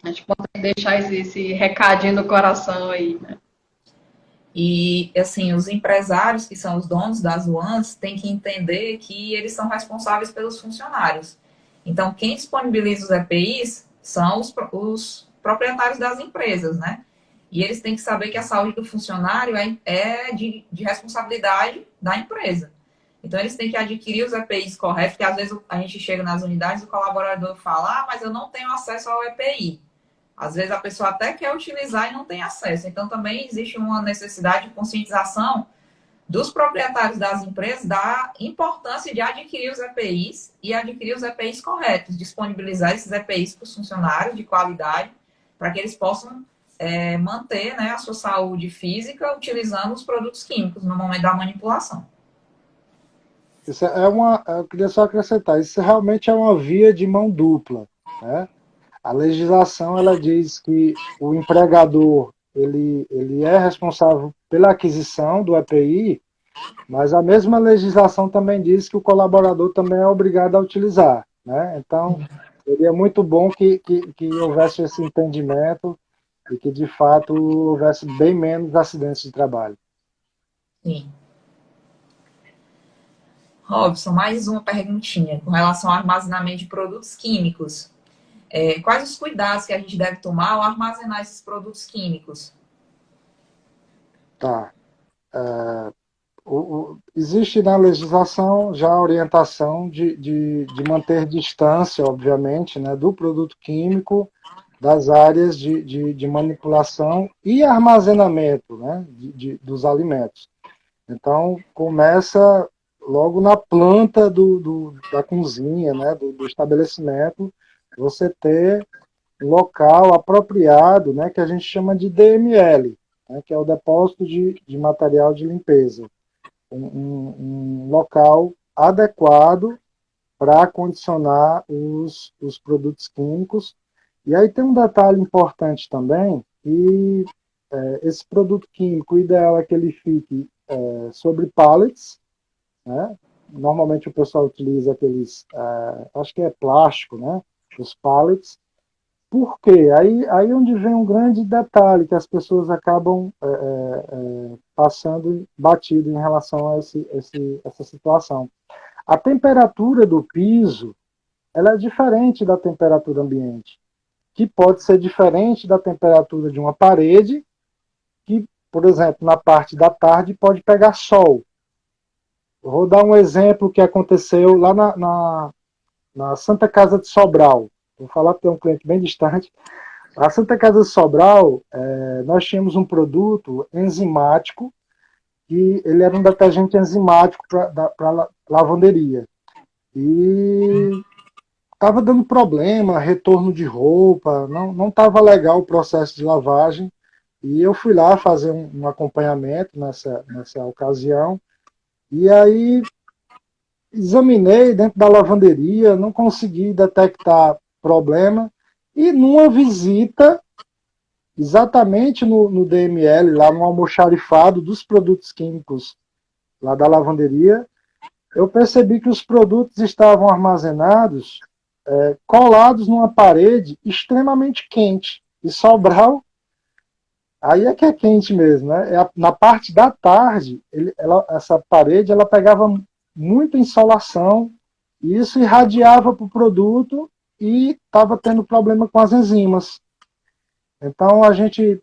A gente pode deixar esse recadinho no coração aí, né? E, assim, os empresários, que são os donos das UANs, têm que entender que eles são responsáveis pelos funcionários. Então, quem disponibiliza os EPIs são os proprietários das empresas, né? E eles têm que saber que a saúde do funcionário é de responsabilidade da empresa. Então, eles têm que adquirir os EPIs corretos, porque às vezes a gente chega nas unidades e o colaborador fala: mas eu não tenho acesso ao EPI. Às vezes a pessoa até quer utilizar e não tem acesso. Então, também existe uma necessidade de conscientização dos proprietários das empresas da importância de adquirir os EPIs e adquirir os EPIs corretos, disponibilizar esses EPIs para os funcionários de qualidade, para que eles possam manter, né, a sua saúde física utilizando os produtos químicos no momento da manipulação. eu queria só acrescentar, isso realmente é uma via de mão dupla, né? A legislação, ela diz que o empregador, ele é responsável pela aquisição do EPI, mas a mesma legislação também diz que o colaborador também é obrigado a utilizar, né? Então, seria muito bom que houvesse esse entendimento e que, de fato, houvesse bem menos acidentes de trabalho. Sim. Robson, mais uma perguntinha com relação ao armazenamento de produtos químicos. Quais os cuidados que a gente deve tomar ao armazenar esses produtos químicos? Tá. Existe na legislação já a orientação de manter distância, obviamente, né, do produto químico das áreas de manipulação e armazenamento, né, dos alimentos. Então, começa logo na planta da cozinha, né, do estabelecimento, você ter um local apropriado, né, que a gente chama de DML, né, que é o depósito de material de limpeza. Um local adequado para condicionar os produtos químicos. E aí tem um detalhe importante também, que esse produto químico, o ideal é que ele fique sobre pallets, né? Normalmente o pessoal utiliza aqueles, acho que é plástico, né? Os pallets. Por quê? Aí onde vem um grande detalhe que as pessoas acabam passando batido em relação a essa situação. A temperatura do piso, ela é diferente da temperatura ambiente, que pode ser diferente da temperatura de uma parede, que, por exemplo, na parte da tarde pode pegar sol. Eu vou dar um exemplo que aconteceu lá na Santa Casa de Sobral. Vou falar porque é um cliente bem distante. A Santa Casa de Sobral, nós tínhamos um produto enzimático, que ele era um detergente enzimático para lavanderia. E estava dando problema, retorno de roupa, não estava legal o processo de lavagem. E eu fui lá fazer um acompanhamento nessa ocasião. E aí examinei dentro da lavanderia, não consegui detectar problema. E numa visita, exatamente no DML, lá no almoxarifado dos produtos químicos lá da lavanderia, eu percebi que os produtos estavam armazenados, colados numa parede extremamente quente. E Sobral, aí é que é quente mesmo, né? Na parte da tarde, essa parede ela pegava muita insolação, e isso irradiava para o produto e estava tendo problema com as enzimas. Então a gente,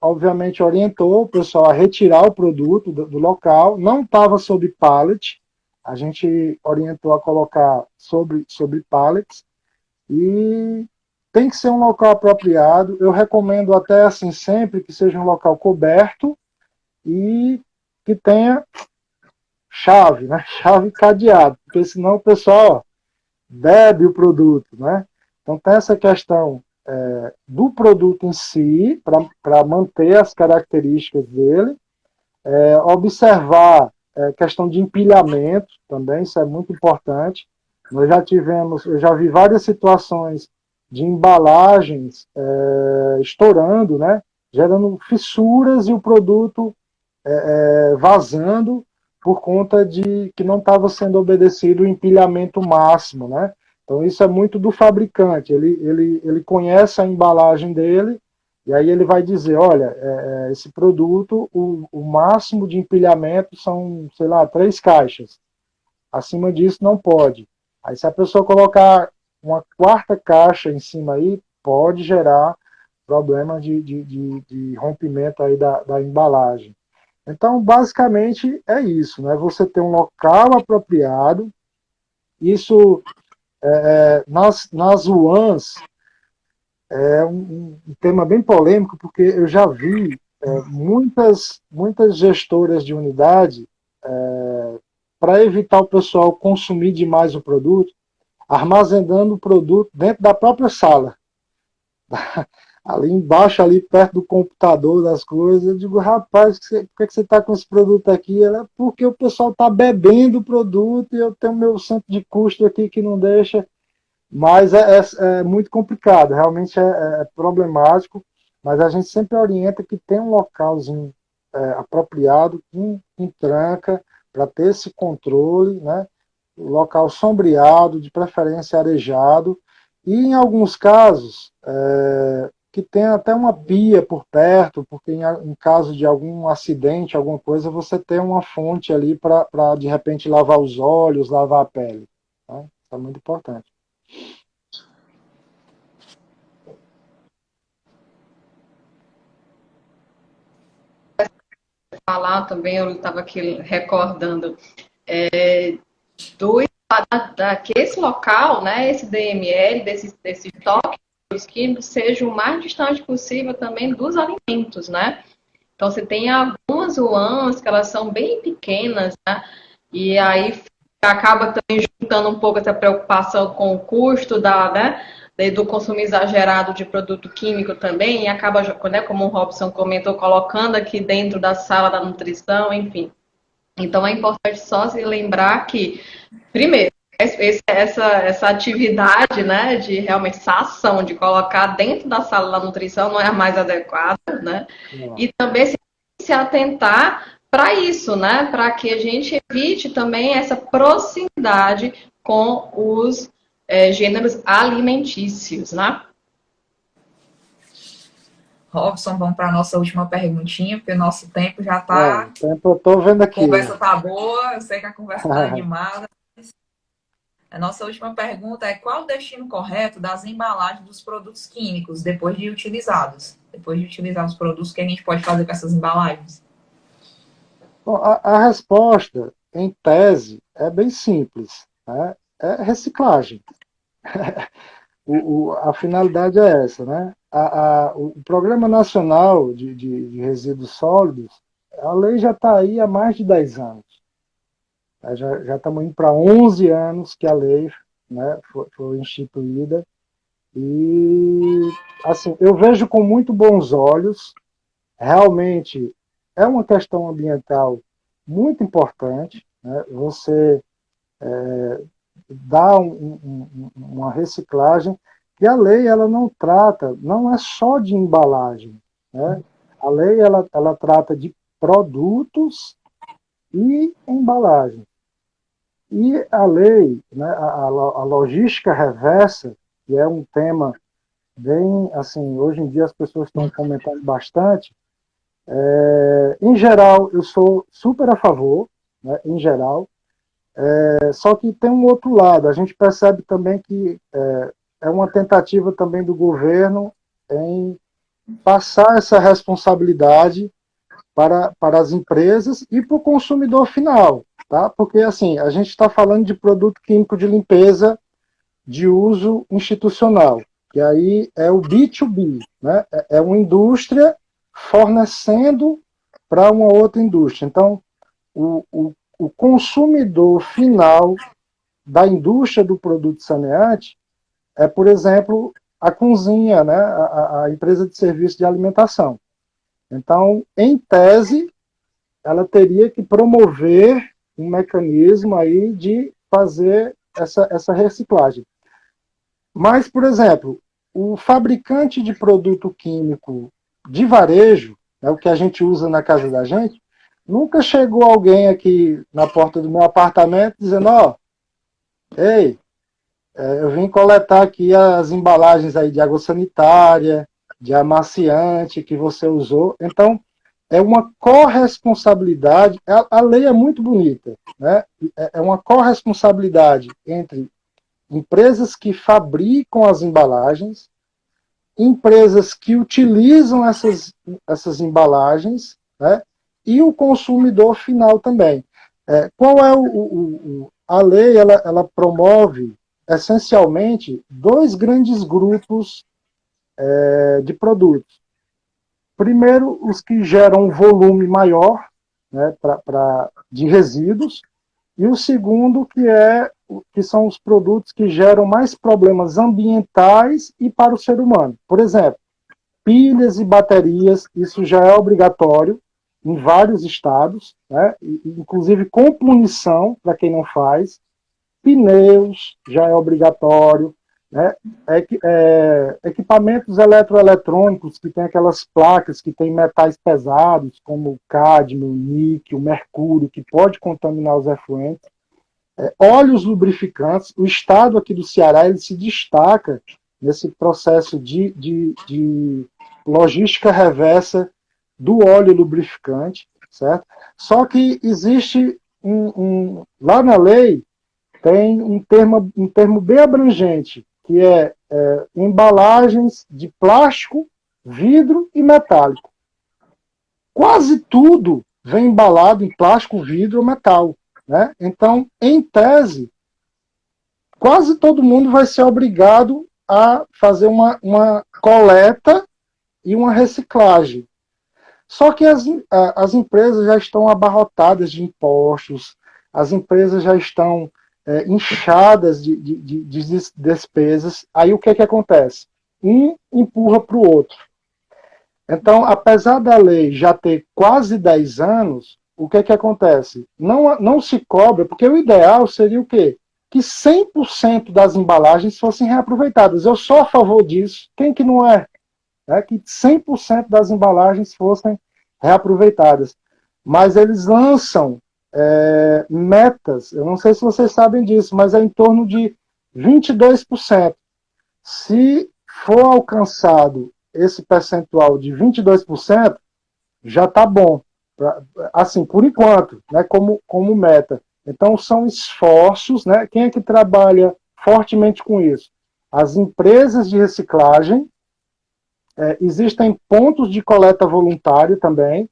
obviamente, orientou o pessoal a retirar o produto do local, não estava sob pallet, a gente orientou a colocar sobre pallets, e tem que ser um local apropriado. Eu recomendo até assim sempre que seja um local coberto e que tenha chave, né? Chave cadeado, porque senão o pessoal bebe o produto, né? Então tem essa questão do produto em si, para manter as características dele, observar questão de empilhamento também, isso é muito importante. Eu já vi várias situações de embalagens estourando, né, gerando fissuras e o produto vazando por conta de que não estava sendo obedecido o empilhamento máximo, né? Então isso é muito do fabricante, ele conhece a embalagem dele, e aí ele vai dizer, olha, esse produto, o máximo de empilhamento são, sei lá, 3 caixas. Acima disso não pode. Aí se a pessoa colocar uma 4ª caixa em cima aí, pode gerar problema de rompimento aí da embalagem. Então, basicamente, é isso, né? Você ter um local apropriado. Isso, nas UANs, é um tema bem polêmico, porque eu já vi muitas gestoras de unidade, para evitar o pessoal consumir demais o produto, armazenando o produto dentro da própria sala. ali embaixo, ali perto do computador, das coisas. Eu digo, rapaz, por que você está com esse produto aqui? Ela, porque o pessoal está bebendo o produto e eu tenho meu centro de custo aqui que não deixa. Mas é muito complicado, realmente é problemático, mas a gente sempre orienta que tem um localzinho apropriado, em tranca, para ter esse controle, né? Local sombreado, de preferência arejado, e em alguns casos, que tem até uma pia por perto, porque em caso de algum acidente, alguma coisa, você tem uma fonte ali para, de repente, lavar os olhos, lavar a pele. Tá? Isso é muito importante. Falar também, eu estava aqui recordando, do que esse local, né, esse DML, desse toque dos químicos, seja o mais distante possível também dos alimentos, né? Então, você tem algumas UANs que elas são bem pequenas, né? E aí acaba também juntando um pouco essa preocupação com o custo do consumo exagerado de produto químico também, e acaba, né, como o Robson comentou, colocando aqui dentro da sala da nutrição, enfim. Então, é importante só se lembrar que, primeiro, essa atividade, né, de realmente essa ação de colocar dentro da sala da nutrição não é a mais adequada, né? E também se atentar para isso, né, para que a gente evite também essa proximidade com os gêneros alimentícios, né? Robson, vamos para a nossa última perguntinha, porque o nosso tempo já está... eu estou vendo aqui. A conversa está boa, eu sei que a conversa está animada. A nossa última pergunta é: qual o destino correto das embalagens dos produtos químicos depois de utilizados? Depois de utilizar os produtos, o que a gente pode fazer com essas embalagens? Bom, a resposta, em tese, é bem simples. Né? É reciclagem. A finalidade é essa. Né? O Programa Nacional de Resíduos Sólidos, a lei já está aí há mais de 10 anos. Já estamos indo para 11 anos que a lei, né, foi instituída. E, assim, eu vejo com muito bons olhos. Realmente é uma questão ambiental muito importante. Né? Você dá uma reciclagem, e a lei ela não trata, não é só de embalagem. Né? A lei ela trata de produtos e embalagem. E a lei, né, a logística reversa, que é um tema bem, assim, hoje em dia as pessoas estão comentando bastante. Em geral, eu sou super a favor, né, em geral, só que tem um outro lado. A gente percebe também que é uma tentativa também do governo em passar essa responsabilidade para as empresas e para o consumidor final. Tá? Porque, assim, a gente está falando de produto químico de limpeza de uso institucional, que aí é o B2B, né? É uma indústria fornecendo para uma outra indústria. Então, o consumidor final da indústria do produto saneante é, por exemplo, a cozinha, né? A empresa de serviço de alimentação. Então, em tese, ela teria que promover um mecanismo aí de fazer essa reciclagem. Mas, por exemplo, o fabricante de produto químico de varejo, né, o que a gente usa na casa da gente, nunca chegou alguém aqui na porta do meu apartamento dizendo: ó, ei, eu vim coletar aqui as embalagens aí de água sanitária, de amaciante que você usou. Então, é uma corresponsabilidade. A lei é muito bonita, né? É uma corresponsabilidade entre empresas que fabricam as embalagens, empresas que utilizam essas embalagens, né? E o consumidor final também. Qual é a lei? Ela promove essencialmente dois grandes grupos de produtos. Primeiro, os que geram um volume maior, né, de resíduos, e o segundo, que são os produtos que geram mais problemas ambientais e para o ser humano. Por exemplo, pilhas e baterias, isso já é obrigatório em vários estados, né? Inclusive com punição para quem não faz. Pneus já é obrigatório, né? Equipamentos eletroeletrônicos que tem aquelas placas que tem metais pesados, como cádmio, níquel, mercúrio, que pode contaminar os efluentes. Óleos lubrificantes. O estado aqui do Ceará ele se destaca nesse processo de logística reversa do óleo lubrificante, certo? Só que existe lá na lei tem um termo bem abrangente, que é embalagens de plástico, vidro e metálico. Quase tudo vem embalado em plástico, vidro ou metal, né? Então, em tese, quase todo mundo vai ser obrigado a fazer uma coleta e uma reciclagem. Só que as empresas já estão abarrotadas de impostos, as empresas já estão inchadas de despesas. Aí o que acontece? Um empurra para o outro. Então, apesar da lei já ter quase 10 anos, o que acontece? Não se cobra, porque o ideal seria o quê? Que 100% das embalagens fossem reaproveitadas. Eu sou a favor disso. Quem que não é? Que 100% das embalagens fossem reaproveitadas. Mas eles lançam metas, eu não sei se vocês sabem disso, mas é em torno de 22%. Se for alcançado esse percentual de 22%, já está bom. Assim, por enquanto, né, como meta. Então, são esforços, né? Quem é que trabalha fortemente com isso? As empresas de reciclagem, existem pontos de coleta voluntário também.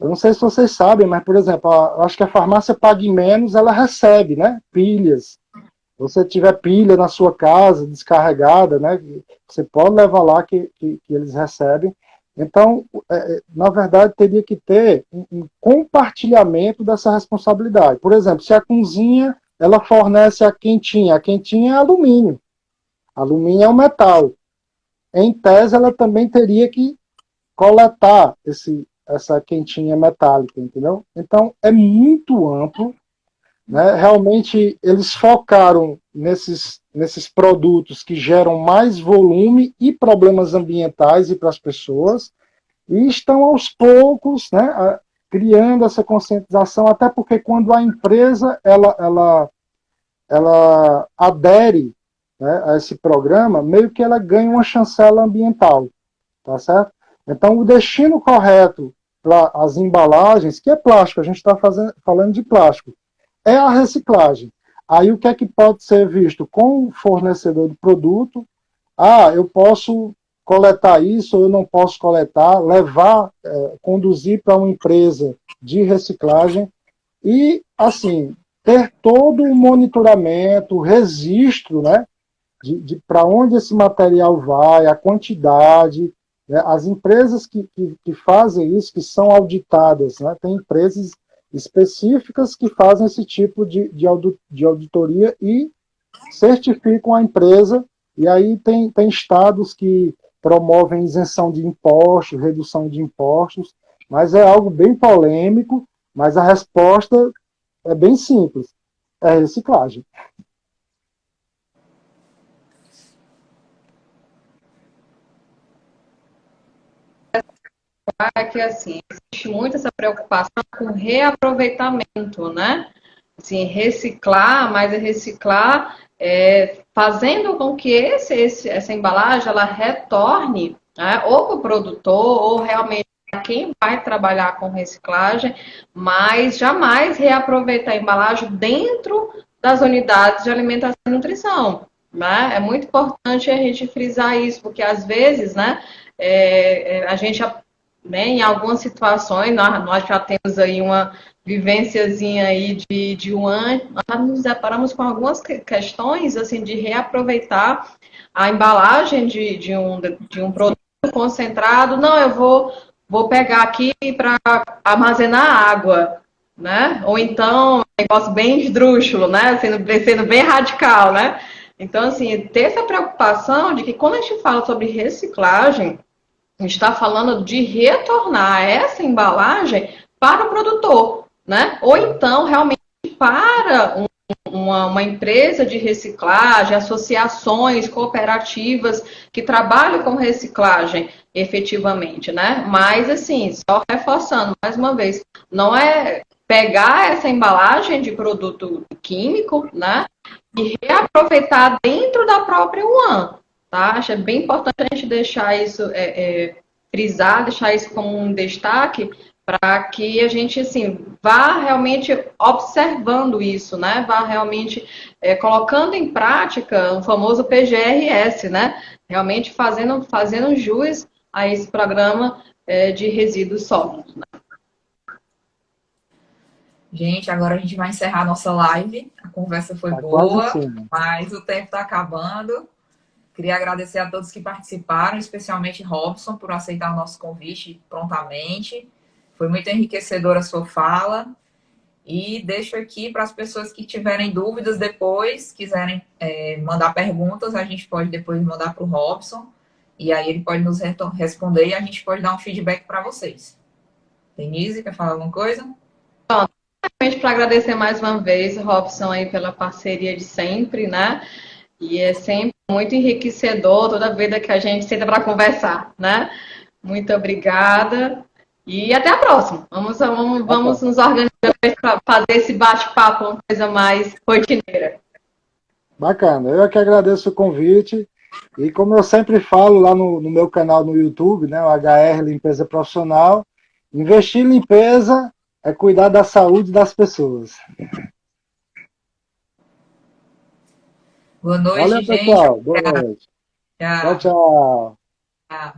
Eu não sei se vocês sabem, mas, por exemplo, acho que a farmácia Pague Menos, ela recebe, né, pilhas. Se você tiver pilha na sua casa, descarregada, né, você pode levar lá que eles recebem. Então, na verdade, teria que ter um compartilhamento dessa responsabilidade. Por exemplo, se a cozinha ela fornece a quentinha é alumínio. Alumínio é um metal. Em tese, ela também teria que coletar essa quentinha metálica, entendeu? Então, é muito amplo, né? Realmente, eles focaram nesses produtos que geram mais volume e problemas ambientais e para as pessoas, e estão aos poucos, né, criando essa conscientização, até porque quando a empresa ela adere, né, a esse programa, meio que ela ganha uma chancela ambiental, tá certo? Então, o destino correto para as embalagens, que é plástico, a gente está falando de plástico, é a reciclagem. Aí o que é que pode ser visto com o fornecedor de produto? Eu posso coletar isso, ou eu não posso coletar, levar, conduzir para uma empresa de reciclagem e, assim, ter todo o monitoramento, o registro, né, de para onde esse material vai, a quantidade, né, as empresas que fazem isso, que são auditadas, né, tem empresas específicas que fazem esse tipo de auditoria e certificam a empresa, e aí tem estados que promovem isenção de impostos, redução de impostos, mas é algo bem polêmico, mas a resposta é bem simples, é reciclagem. É que, assim, existe muito essa preocupação com reaproveitamento, né? Assim, reciclar, mas é reciclar fazendo com que essa embalagem ela retorne, né, ou para o produtor, ou realmente para quem vai trabalhar com reciclagem, mas jamais reaproveitar a embalagem dentro das unidades de alimentação e nutrição. Né? É muito importante a gente frisar isso, porque às vezes, né, a gente, né, em algumas situações, nós já temos aí uma vivênciazinha aí de um ano, nós nos deparamos com algumas questões assim de reaproveitar a embalagem de um produto concentrado. Não, eu vou pegar aqui para armazenar água, né? Ou então, um negócio bem esdrúxulo, né? Sendo bem radical, né? Então, assim, ter essa preocupação de que quando a gente fala sobre reciclagem, A gente está falando de retornar essa embalagem para o produtor, né? Ou então, realmente, para uma empresa de reciclagem, associações cooperativas que trabalham com reciclagem efetivamente, né? Mas, assim, só reforçando mais uma vez, não é pegar essa embalagem de produto químico, né? E reaproveitar dentro da própria UAN, tá? Acho bem importante a gente deixar isso frisar, deixar isso como um destaque para que a gente assim vá realmente observando isso, né? Vá realmente colocando em prática o famoso PGRS, né? Realmente fazendo jus a esse programa de resíduos sólidos. Né? Gente, agora a gente vai encerrar a nossa live. A conversa foi Tá quase boa, assim. mas o tempo está acabando. Queria agradecer a todos que participaram, especialmente Robson, por aceitar o nosso convite prontamente. Foi muito enriquecedora a sua fala. E deixo aqui para as pessoas que tiverem dúvidas depois, quiserem mandar perguntas, a gente pode depois mandar para o Robson. E aí ele pode nos responder e a gente pode dar um feedback para vocês. Denise, quer falar alguma coisa? Para agradecer mais uma vez, Robson, aí pela parceria de sempre, né? E é sempre muito enriquecedor toda vez que a gente senta para conversar, né? Muito obrigada e até a próxima. Vamos nos organizar para fazer esse bate-papo uma coisa mais rotineira. Bacana. Eu é que agradeço o convite. E como eu sempre falo lá no meu canal no YouTube, né, o HR Limpeza Profissional, investir em limpeza é cuidar da saúde das pessoas. Boa noite, Valeu, gente. pessoal. Boa noite. Tchau, Tchau. tchau. Tchau.